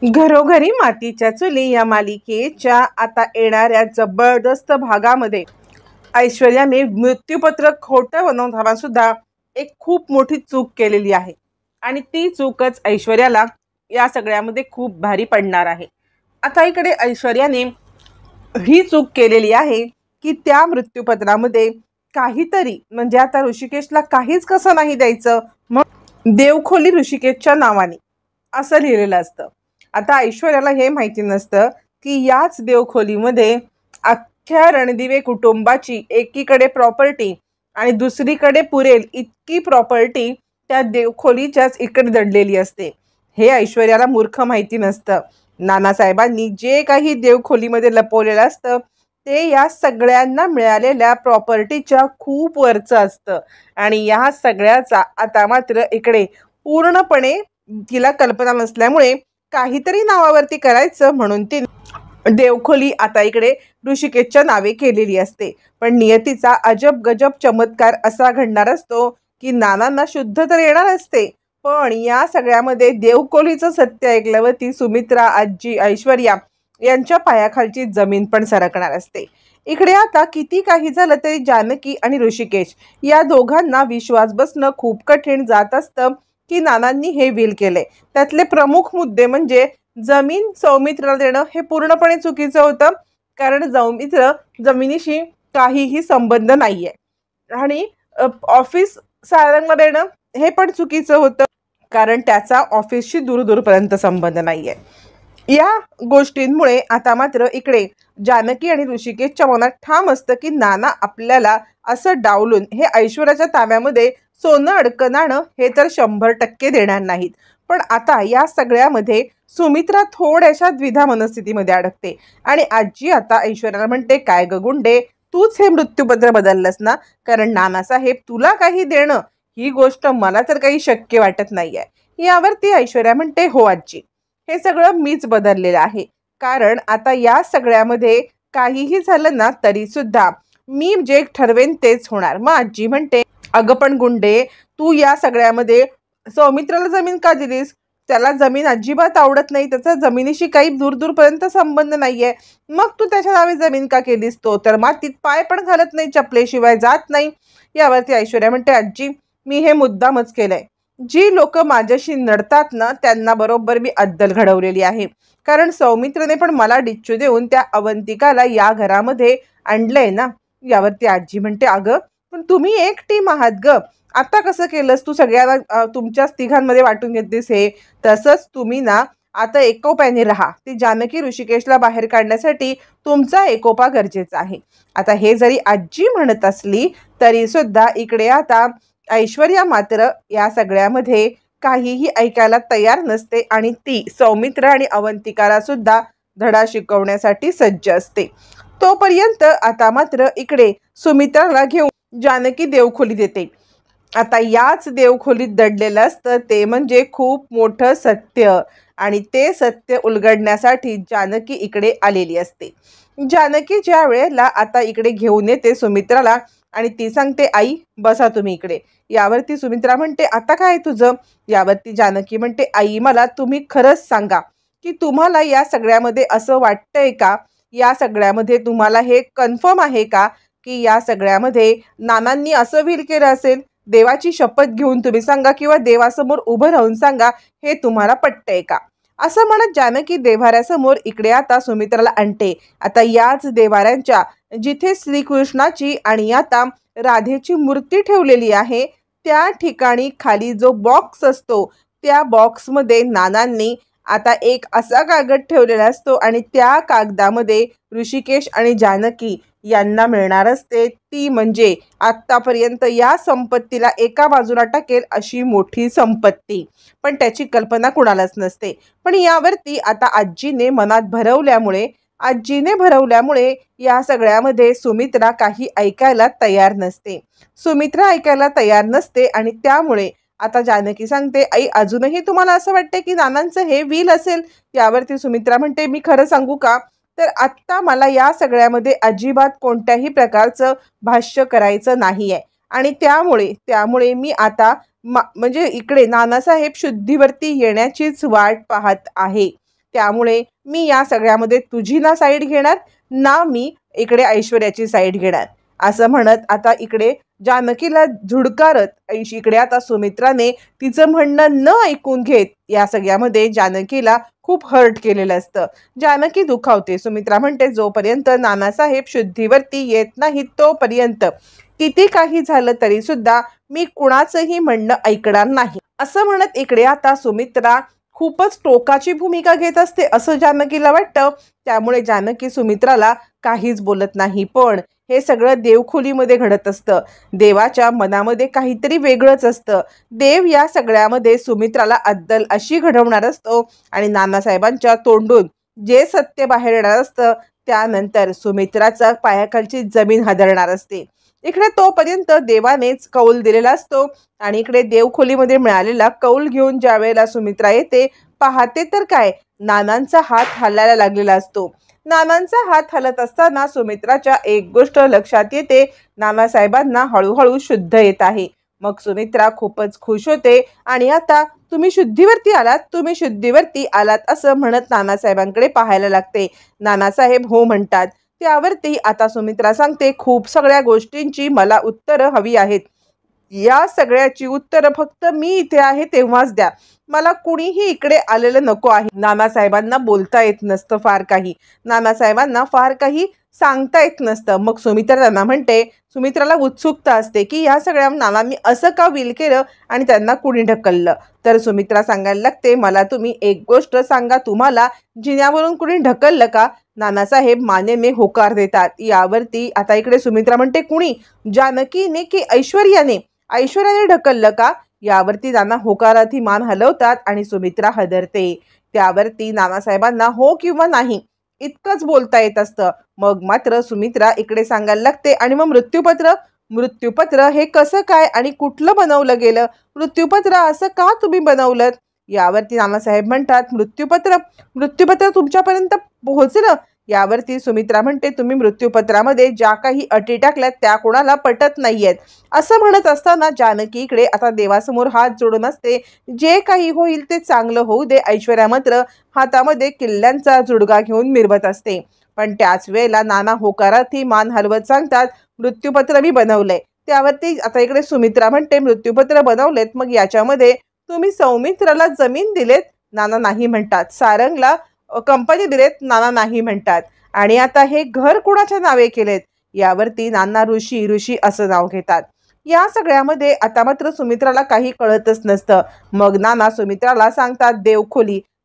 घरोघरी मातीच्या चुली या मालिकेच्या आता येणाऱ्या जबरदस्त भागामध्ये ऐश्वर्याने मृत्यूपत्र खोटं बनवताना सुद्धा एक खूप मोठी चूक केलेली आहे आणि ती चूकच ऐश्वर्याला या सगळ्यामध्ये खूप भारी पडणार आहे। आता इकडे ऐश्वर्याने ही चूक केलेली आहे की त्या मृत्यूपत्रामध्ये काहीतरी म्हणजे आता ऋषिकेशला काहीच कसं नाही द्यायचं, मग देवखोली ऋषिकेशच्या नावाने असं लिहिलेलं असतं। आता ऐश्वर्याला हे माहिती नसतं की याच देवखोलीमध्ये अख्ख्या रणदिवे कुटुंबाची एकीकडे प्रॉपर्टी आणि दुसरीकडे पुरेल इतकी प्रॉपर्टी त्या देवखोलीच्याच इकडे दडलेली असते। हे ऐश्वर्याला मूर्ख माहिती नसतं। नानासाहेबांनी जे काही देवखोलीमध्ये लपवलेलं असतं ते या सगळ्यांना मिळालेल्या प्रॉपर्टीच्या खूप वरचं असतं आणि या सगळ्याचा आता मात्र इकडे पूर्णपणे तिला कल्पना नसल्यामुळे काहीतरी नावावरती करायचं म्हणून ती देवखोली आता इकडे ऋषिकेशच्या नावे केलेली असते। पण नियतीचा अजब गजब चमत्कार असा घडणार असतो की नानांना शुद्ध तर येणार असते, पण या सगळ्यामध्ये देवखोलीचं सत्य ऐकल्यावरती सुमित्रा, आजी, ऐश्वर्या यांच्या पायाखालची जमीन पण सरकणार असते। इकडे आता किती काही झालं तरी जानकी आणि ऋषिकेश या दोघांना विश्वास बसणं खूप कठीण जात असतं की नानांनी हे विल केले। त्यातले प्रमुख मुद्दे म्हणजे जमीन सौमित्राला देणं हे पूर्णपणे चुकीचं होतं, कारण सौमित्र जमिनीशी काहीही संबंध नाहीये आणि ऑफिस सारंगला देणं हे पण चुकीचं होतं, कारण त्याचा ऑफिसशी दूरपर्यंत संबंध नाहीये। या गोष्टींमुळे आता मात्र इकडे जानकी आणि ऋषिकेशच्या मनात ठाम असतं की नाना आपल्याला असं डावलून हे ऐश्वर्याच्या ताब्यामध्ये सोनं अडकणानं हे तर 100% देणार नाहीत। पण आता या सगळ्यामध्ये सुमित्रा थोड्याशा द्विधा मनस्थितीमध्ये अडकते आणि आजी आता ऐश्वर्याला म्हणते, काय ग गुंडे, तूच हे मृत्यूपत्र बदललंस ना, कारण नानासाहेब तुला काही देणं ही गोष्ट मला तर काही शक्य वाटत नाहीये। यावरती ऐश्वर्या म्हणते, हो आजी, हे सगळं मीच बदललेलं आहे, कारण आता या सगळ्यामध्ये काहीही झालं ना तरी सुद्धा मी जे ठरवेन तेच होणार। मग आजी म्हणते, अगं पण गुंडे, तू या सगळ्यामध्ये सौमित्राला जमीन का दिलीस? त्याला जमीन अजिबात आवडत नाही, त्याचा जमिनीशी काही दूरपर्यंत संबंध नाहीये, मग तू त्याच्या नावे जमीन का केलीस? तो तर मातीत पाय पण घालत नाही, चपलेशिवाय जात नाही। यावरती ऐश्वर्या म्हणते, आजी, मी हे मुद्दामच केलंय। जी लोक माझ्याशी नडतात ना त्यांना बरोबर मी अद्दल घडवलेली आहे, कारण सौमित्रने पण मला डिच्चू देऊन त्या अवंतिकाला या घरामध्ये आणलंय ना। यावरती आजी म्हणते, अगं पण तुम्ही एक टीम आहात ग, आता कसं केलंस तू? सगळ्याला तुमच्याच तिघांमध्ये वाटून घेतलीस हे? तसंच तुम्ही ना आता एकोप्याने राहा। ती जानकी ऋषिकेशला बाहेर काढण्यासाठी तुमचा एकोपा गरजेचा आहे। आता हे जरी आजी म्हणत असली तरी सुद्धा इकडे आता ऐश्वर्या मात्र या सगळ्यामध्ये काहीही ऐकायला तयार नसते आणि ती सौमित्र आणि अवंतिकाला सुद्धा धडा शिकवण्यासाठी सज्ज असते। तोपर्यंत आता मात्र इकडे सुमित्राला घेऊन जानकी देवखोलीत येते। आता याच देवखोलीत दडलेलं असतं ते म्हणजे खूप मोठं सत्य आणि ते सत्य उलगडण्यासाठी जानकी इकडे आलेली असते। जानकी ज्या वेळेला आता इकडे घेऊन येते सुमित्राला आणि ती सांगते, आई बसा तुम्ही इकडे। यावरती सुमित्रा म्हणते, आता काय तुझं? यावरती जानकी म्हणते, आई मला तुम्ही खरंच सांगा की तुम्हाला या सगळ्यामध्ये असं वाटतंय का, या सगळ्यामध्ये तुम्हाला हे कन्फर्म आहे का की या सगळ्यामध्ये नानांनी असं विल केलं असेल? देवाची शपथ घेऊन तुम्ही सांगा किंवा देवासमोर उभं राहून सांगा, हे तुम्हाला पटतंय का? असं म्हणत जानकी देव्हाऱ्यासमोर इकडे आता सुमित्राला आणते। आता याच देव्हाऱ्यांच्या जिथे श्रीकृष्णाची आणि आता राधेची मूर्ती ठेवलेली आहे त्या ठिकाणी खाली जो बॉक्स असतो त्या बॉक्समध्ये नानांनी आता एक असा कागद ठेवलेला असतो आणि त्या कागदामध्ये ऋषिकेश आणि जानकी यांना मिळणार असते ती म्हणजे आत्तापर्यंत या संपत्तीला एका बाजूला टाकेल अशी मोठी संपत्ती, पण त्याची कल्पना कुणालाच नसते। पण यावरती आता आजीने मनात भरवल्यामुळे या सगळ्यामध्ये सुमित्रा काही ऐकायला तयार नसते। सुमित्रा ऐकायला तयार नसते आणि त्यामुळे आता जानकी सांगते, आई अजूनही तुम्हाला असं वाटते की नानांचं हे विल असेल? यावरती सुमित्रा म्हणते, मी खरं सांगू का, तर आत्ता मला या सगळ्यामध्ये अजिबात कोणत्याही प्रकारचं भाष्य करायचं नाहीये आणि त्यामुळे मी आता म्हणजे इकडे नानासाहेब शुद्धीवरती येण्याचीच वाट पाहत आहे। त्यामुळे मी या सगळ्यामध्ये तुझी ना साईड घेणार ना मी इकडे ऐश्वर्याची साईड घेणार, असं म्हणत आता इकडे जानकीला झुडकारत इकडे आता सुमित्राने तिचं म्हणणं न ऐकून घेत या सगळ्यामध्ये जानकीला खूप हर्ट केलेलं असतं. जानकी दुखावते. सुमित्रा म्हणते जोपर्यंत नानासाहेब शुद्धीवरती येत नाही तोपर्यंत किती काही झालं तरी सुद्धा मी कुणाचंही म्हणणं ऐकणार नाही, असं म्हणत इकडे आता सुमित्रा खूपच टोकाची भूमिका घेत असते असं जानकीला वाटतं. त्यामुळे जानकी सुमित्राला काहीच बोलत नाही. पण हे सगळं देवखोलीमध्ये घडत असतं. देवाच्या मनामध्ये काहीतरी वेगळंच असतं. देव या सगळ्यामध्ये सुमित्राला अद्दल अशी घडवणार असतो आणि नानासाहेबांच्या तोंडून जे सत्य बाहेर येणार असतं त्यानंतर सुमित्राचा पायाखालची जमीन हादरणार असते. इकडे तोपर्यंत देवानेच कौल दिलेला असतो आणि इकडे देवखोलीमध्ये मिळालेला कौल घेऊन ज्या वेळेला सुमित्रा येते पाहते तर काय, नानांचा हात हलायला लागलेला असतो. नानांचा हात हलत असताना सुमित्राच्या एक गोष्ट लक्षात येते, नानासाहेबांना हळूहळू शुद्ध येत आहे. मग सुमित्रा खूपच खुश होते आणि आता तुम्ही शुद्धीवरती आलात असं म्हणत नानासाहेबांकडे पाहायला लागते. नानासाहेब हो म्हणतात. त्यावरती आता सुमित्रा सांगते खूप सगळ्या गोष्टींची मला उत्तरं हवी आहेत. या सगळ्याची उत्तरं फक्त मी इथे आहे तेव्हाच द्या. मला कुणीही इकडे आलेलं नको आहे. नानासाहेबांना बोलता येत नसतं फार काही, नानासाहेबांना फार काही सांगता येत नसतं. मग सुमित्रा त्यांना म्हणते, सुमित्राला उत्सुकता असते की या सगळ्या नानांनी असं का विल केलं आणि त्यांना कुणी ढकललं. तर सुमित्रा सांगायला लागते मला तुम्ही एक गोष्ट सांगा, तुम्हाला जिन्यावरून कुणी ढकललं का. नानासाहेब मानेने होकार देतात. यावरती आता इकडे सुमित्रा म्हणते कुणी, जानकीने की ऐश्वर्याने ढकललं का. यावरती नाना होकारार्थी मान हलवतात आणि सुमित्रा हदरते. त्यावरती नानासाहेबांना हो किंवा नाही इतकंच बोलता येत असतं. मग मात्र सुमित्रा इकडे सांगायला लागते आणि मग मृत्यूपत्र हे कसं काय आणि कुठलं बनवलं गेलं, मृत्यूपत्र असं का तुम्ही बनवलं. यावरती नानासाहेब म्हणतात मृत्यूपत्र तुमच्यापर्यंत पोहोचलं. यावरती सुमित्रा म्हणते तुम्ही मृत्यूपत्रामध्ये ज्या काही अटी टाकल्यात त्या कोणाला पटत नाहीयेत, असं म्हणत असताना जानकी इकडे आता देवासमोर हात जोडून असते. जे काही होईल ते चांगलं होऊ दे. ऐश्वर्या मात्र हातामध्ये किल्ल्यांचा जुडगा घेऊन मिरवत असते. पण त्याच वेळेला नाना होकारार्थी मान हलवत सांगतात मृत्यूपत्र मी बनवलंय. त्यावरती आता इकडे सुमित्रा म्हणते मृत्यूपत्र बनवलेत, मग याच्यामध्ये तुम्ही सौमित्राला जमीन दिलेत. नाना नाही म्हणतात. सारंगला कंपनी दिलेत. नाना नाही म्हणतात. आणि आता हे घर कोणाच्या नावे केलेत. यावरती नाना ऋषी असं नाव घेतात. या सगळ्यामध्ये आता मात्र सुमित्राला काही कळतच नसतं. मग नाना सुमित्राला सांगतात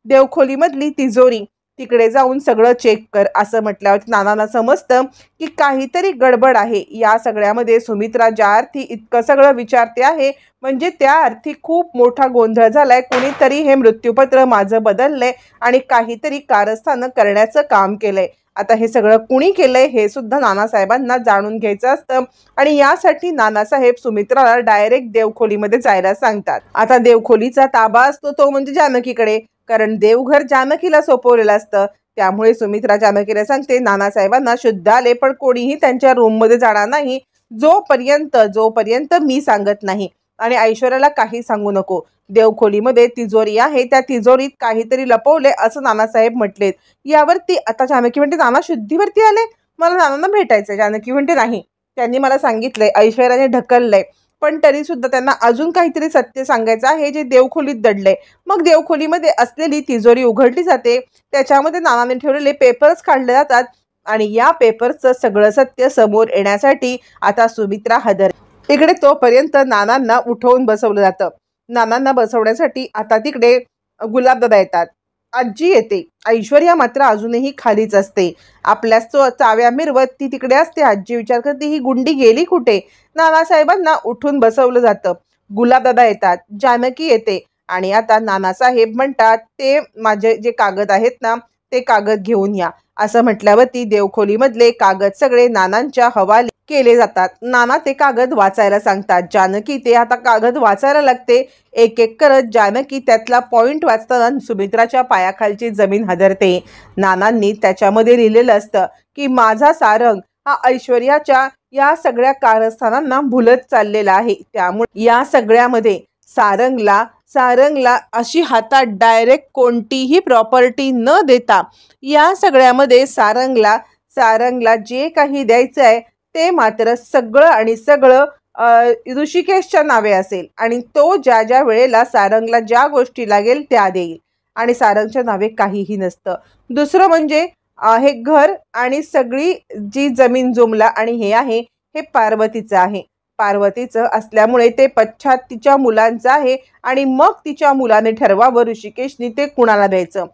देवखोलीमधली तिजोरी तिकडे जाऊन सगळं चेक कर, असं म्हटल्यावर नानांना समजतं की काहीतरी गडबड आहे. या सगळ्यामध्ये सुमित्रा ज्या अर्थी इतकं सगळं विचारते आहे म्हणजे त्या अर्थी खूप मोठा गोंधळ झालाय. कुणीतरी हे मृत्यूपत्र माझं बदललंय आणि काहीतरी कारस्थान करण्याचं काम केलंय. आता हे सगळं कुणी केलंय हे सुद्धा नानासाहेबांना जाणून घ्यायचं असतं आणि यासाठी नानासाहेब सुमित्राला डायरेक्ट देवखोलीमध्ये जायला सांगतात. आता देवखोलीचा ताबा असतो तो म्हणजे जानकीकडे, कारण देवघर जानकीला सोपवलेलं असतं. त्यामुळे सुमित्रा जानकीला सांगते नानासाहेबांना शुद्ध आले पण कोणीही त्यांच्या रूममध्ये जाणार नाही जोपर्यंत मी सांगत नाही. आणि ऐश्वर्याला काही सांगू नको. देवखोलीमध्ये तिजोरी आहे, त्या तिजोरीत काहीतरी लपवले असं नानासाहेब म्हटलेत. यावरती आता जानकी म्हणते नाना शुद्धीवरती आले, मला नानांना भेटायचंय. जानकी म्हणते नाही, त्यांनी मला सांगितलंय ऐश्वर्याने ढकललंय, पण तरी सुद्धा त्यांना अजून काहीतरी सत्य सांगायचं आहे जे देवखोलीत दडलंय. मग देवखोलीमध्ये असलेली तिजोरी उघडली जाते. त्याच्यामध्ये नानाने ठेवलेले पेपर्स काढले जातात आणि या पेपर्सचं सगळं सत्य समोर येण्यासाठी आता सुमित्रा हदर. इकडे तोपर्यंत नानांना उठवून बसवलं जातं. नानांना बसवण्यासाठी आता तिकडे गुलाबदादा येतात, आजी येते. ऐश्वर्या मात्र अजूनही खालीच असते. आपल्या चाव्या मिरवत ती तिकडे असते. आजी विचार करते ही गुंडी गेली कुठे. नानासाहेबांना उठून बसवलं जातं. गुलाबदादा येतात, जानकी येते आणि आता नानासाहेब म्हणतात ते माझे जे कागद आहेत ना ते कागद घेऊन या, असं म्हटल्यावरती देवखोलीमधले कागद सगळे नानांच्या हवाले केले जातात. नाना ते कागद वाचायला सांगतात. जानकी ते आता कागद वाचायला लागते. एक एक करत जानकी त्यातला पॉइंट वाचताना सुमित्राच्या पायाखालची जमीन हादरते. नानांनी त्याच्यामध्ये लिहिलेलं असतं की माझा सारंग हा ऐश्वर्याच्या या सगळ्या कारस्थानांना भुलत चाललेला आहे. त्यामुळे या सगळ्यामध्ये सारंगला सारंगला अशी हातात डायरेक्ट कोणतीही प्रॉपर्टी न देता या सगळ्यामध्ये सारंगला जे काही द्यायचं आहे ते मात्र सगळं आणि सगळं ऋषिकेशच्या नावे असेल आणि तो ज्या ज्या वेळेला सारंगला ज्या गोष्टी लागेल त्या देईल आणि सारंगच्या नावे काहीही नसतं. दुसरं म्हणजे हे घर आणि सगळी जी जमीन जुमला आणि हे आहे हे पार्वतीचं आहे. पार्वतीचं असल्यामुळे ते पश्चात तिच्या मुलांचं आहे आणि मग तिच्या मुलाने ठरवावं ऋषिकेशनी ते कुणाला द्यायचं.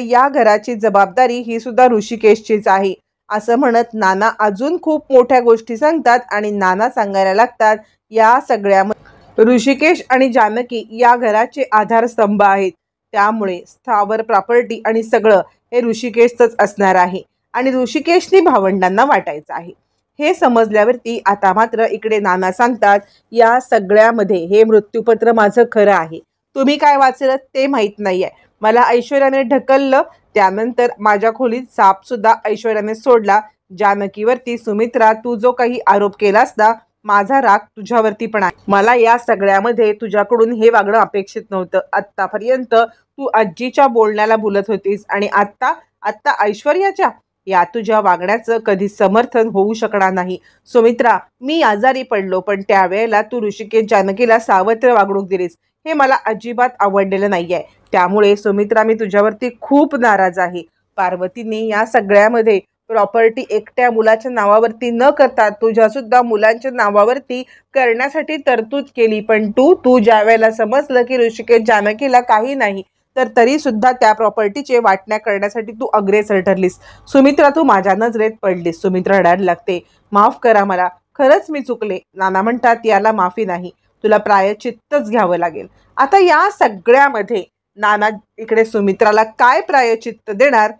या घराची जबाबदारी ही सुद्धा ऋषिकेशचीच आहे असं म्हणत नाना अजून खूप मोठ्या गोष्टी सांगतात आणि नाना सांगायला लागतात या सगळ्यामध्ये ऋषिकेश आणि जानकी या घराचे आधारस्तंभ आहेत. त्यामुळे स्थावर प्रॉपर्टी आणि सगळं हे ऋषिकेशचंच असणार आहे आणि ऋषिकेशनी भावंडांना वाटायचं आहे. हे समजल्यावरती आता मात्र इकडे नाना सांगतात या सगळ्यामध्ये हे मृत्यूपत्र माझं खरं आहे. तुम्ही काय वाचलं ते माहीत नाहीये. मला ऐश्वर्याने ढकललं, त्यानंतर माझ्या खोलीत साप सुद्धा ऐश्वर्याने सोडला. जानकीवरती सुमित्रा तू जो काही आरोप केलास ना माझा राग तुझ्यावरती पण आहे. मला या सगळ्यामध्ये तुझ्याकडून हे वागणं अपेक्षित नव्हतं. आत्तापर्यंत तू आजीच्या बोलण्याला बोलत होतीस आणि आत्ता ऐश्वर्याच्या या तुझ्या वागण्याचं कधी समर्थन होऊ शकणार नाही. सुमित्रा मी आजारी पडलो पण त्यावेळेला तू ऋषिकेश जानकीला सावत्र वागणूक दिलीस हे मला अजिबात आवडलेलं नाहीये. त्यामुळे सुमित्रा मी तुझ्यावरती खूप नाराज आहे. पार्वतीने या सगळ्यामध्ये प्रॉपर्टी एकट्या मुलाच्या नावावरती न करता तुझ्या सुद्धा मुलांच्या नावावरती करण्यासाठी तरतूद केली. पण तू ज्या वेळेला समजलं की ऋषिकेश जानकीला काही नाही तर तरी सुद्धा त्या प्रॉपर्टीचे वाटण्या करण्यासाठी तू अग्रेसर ठरलीस. सुमित्रा तू माझ्या नजरेत पडलीस. सुमित्रा रडायला लागते. माफ करा मला, खरंच मी चुकले. नाना म्हणतात याला माफी नाही, तुला प्रायश्चित्तच घ्यावं लागेल. आता या सगळ्यामध्ये नाना इकडे सुमित्राला काय प्रायश्चित्त देणार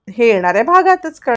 हे येणाऱ्या भागातच कळणार.